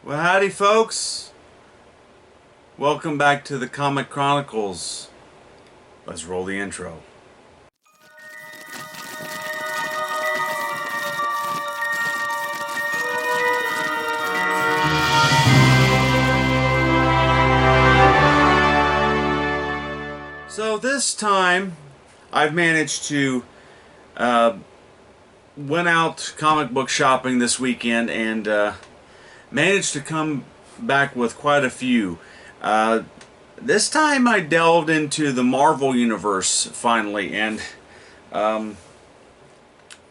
Well, howdy folks. Welcome back to the Comic Chronicles. Let's roll the intro. So this time I've managed to went out comic book shopping this weekend and managed to come back with quite a few. This time I delved into the Marvel Universe finally, and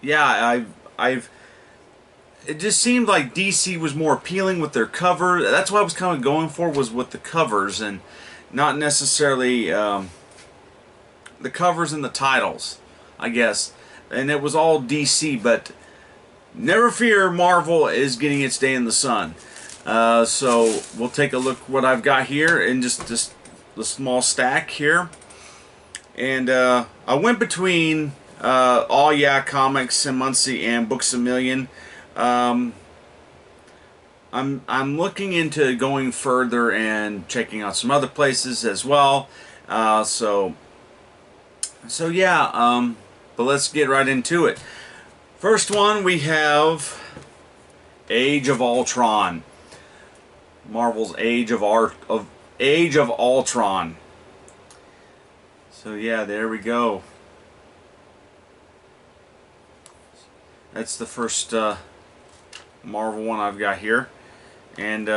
yeah, it just seemed like DC was more appealing with their cover. That's what I was kind of going for, was with the covers, and not necessarily the covers and the titles, I guess. And it was all DC, but never fear, Marvel is getting its day in the sun. So we'll take a look what I've got here in just the small stack here. And I went between All Yeah Comics and Muncie and Books A Million. I'm looking into going further and checking out some other places as well. So yeah, but let's get right into it. First one, we have Age of Ultron. Marvel's Age of Ultron. So yeah, there we go. That's the first Marvel one I've got here, and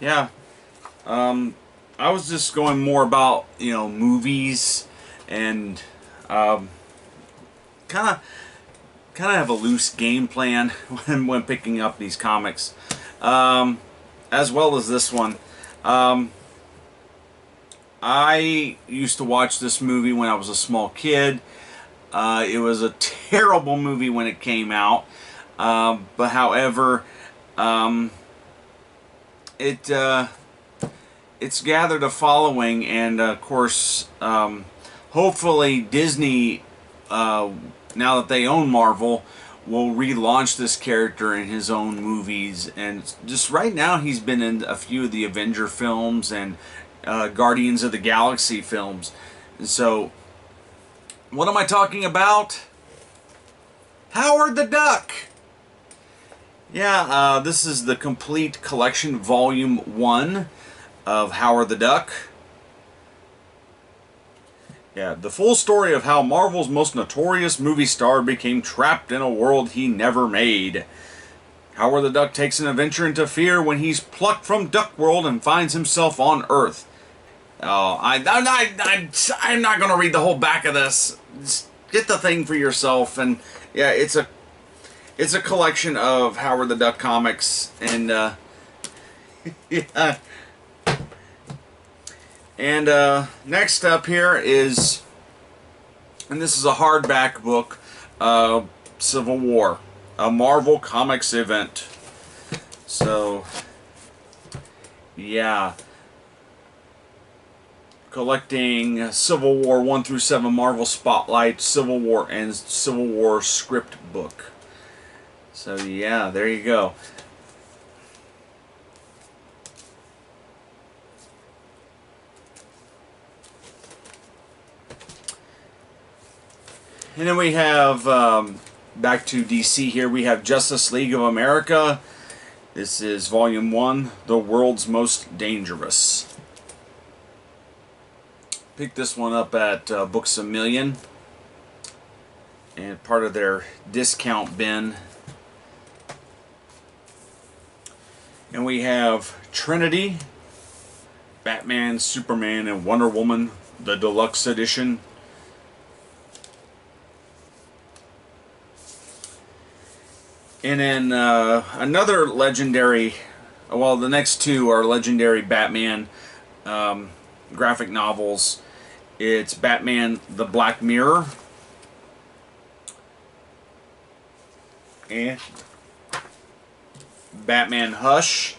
yeah, I was just going more about, you know, movies, and kind of have a loose game plan when picking up these comics, as well as this one. I used to watch this movie when I was a small kid. It was a terrible movie when it came out, but however, it's gathered a following, and of course, hopefully Disney, now that they own Marvel, will relaunch this character in his own movies. And just right now, he's been in a few of the Avenger films and Guardians of the Galaxy films. And so, what am I talking about? Howard the Duck! Yeah, this is the complete collection, Volume 1 of Howard the Duck. Yeah, the full story of how Marvel's most notorious movie star became trapped in a world he never made. Howard the Duck takes an adventure into fear when he's plucked from Duck World and finds himself on Earth. Oh, I'm not going to read the whole back of this. Just get the thing for yourself. And yeah, it's a collection of Howard the Duck comics, and yeah. And next up here is, and this is a hardback book, Civil War, a Marvel Comics event. So, yeah. Collecting Civil War 1 through 7 Marvel Spotlight, Civil War, and Civil War script book. So, yeah, there you go. And then we have, back to DC here, we have Justice League of America. This is Volume 1, The World's Most Dangerous. Picked this one up at Books A Million, and part of their discount bin. And we have Trinity, Batman, Superman, and Wonder Woman, the Deluxe Edition. And then another legendary, well, the next two are legendary Batman graphic novels. It's Batman the Black Mirror and Batman Hush.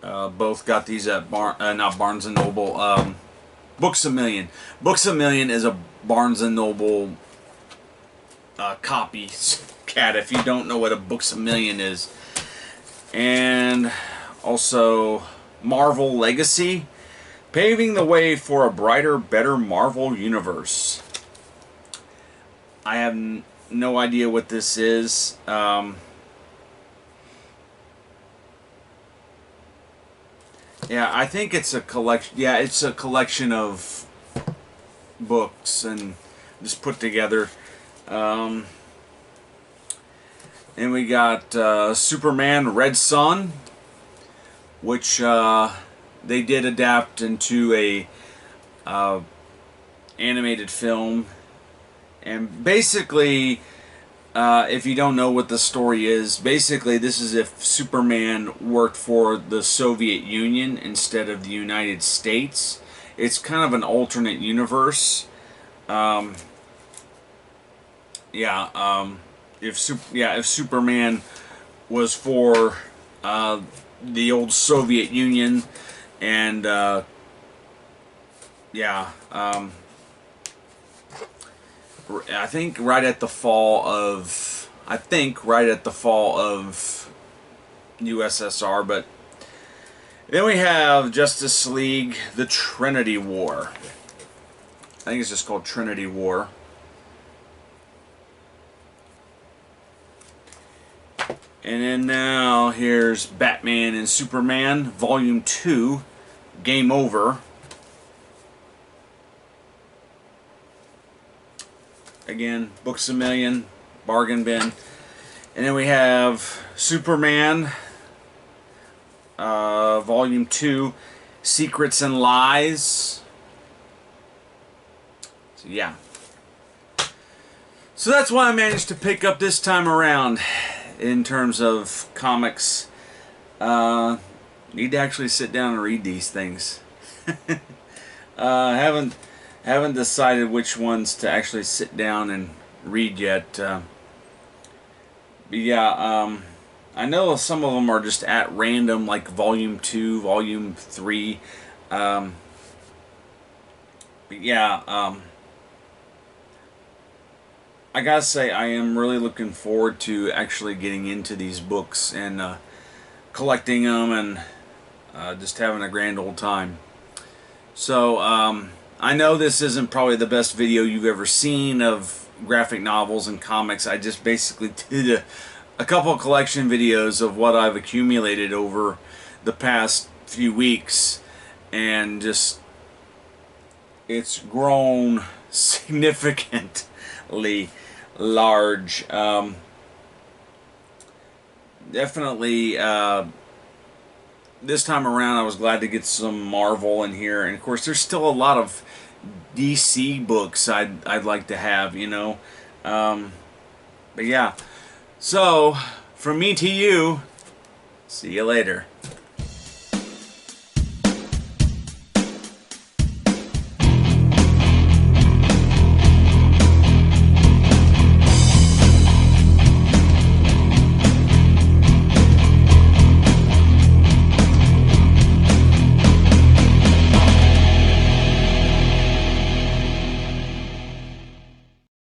Both got these at not Barnes & Noble, Books A Million. Books A Million is a Barnes & Noble copies at if you don't know what a Books a Million is. And also Marvel Legacy, paving the way for a brighter, better Marvel universe. I have no idea what this is. Yeah, I think it's a collection. Yeah, it's a collection of books and just put together. And we got Superman Red Son, which they did adapt into a animated film. And basically, if you don't know what the story is, basically this is if Superman worked for the Soviet Union instead of the United States. It's kind of an alternate universe. If Superman was for the old Soviet Union, and I think right at the fall of USSR. But then we have Justice League: The Trinity War. I think it's just called Trinity War. And then now here's Batman and Superman Volume 2, Game Over. Again, Books a Million, bargain bin. And then we have Superman Volume 2, Secrets and Lies. So yeah. So that's what I managed to pick up this time around in terms of comics. Need to actually sit down and read these things. Haven't decided which ones to actually sit down and read yet. But yeah, I know some of them are just at random, like Volume 2, Volume 3. But yeah, I gotta say, I am really looking forward to actually getting into these books and collecting them and just having a grand old time. So, I know this isn't probably the best video you've ever seen of graphic novels and comics. I just basically did a couple of collection videos of what I've accumulated over the past few weeks, and just it's grown significantly large. Definitely this time around I was glad to get some Marvel in here, and of course there's still a lot of DC books I'd like to have, you know. But yeah, so from me to you, see you later.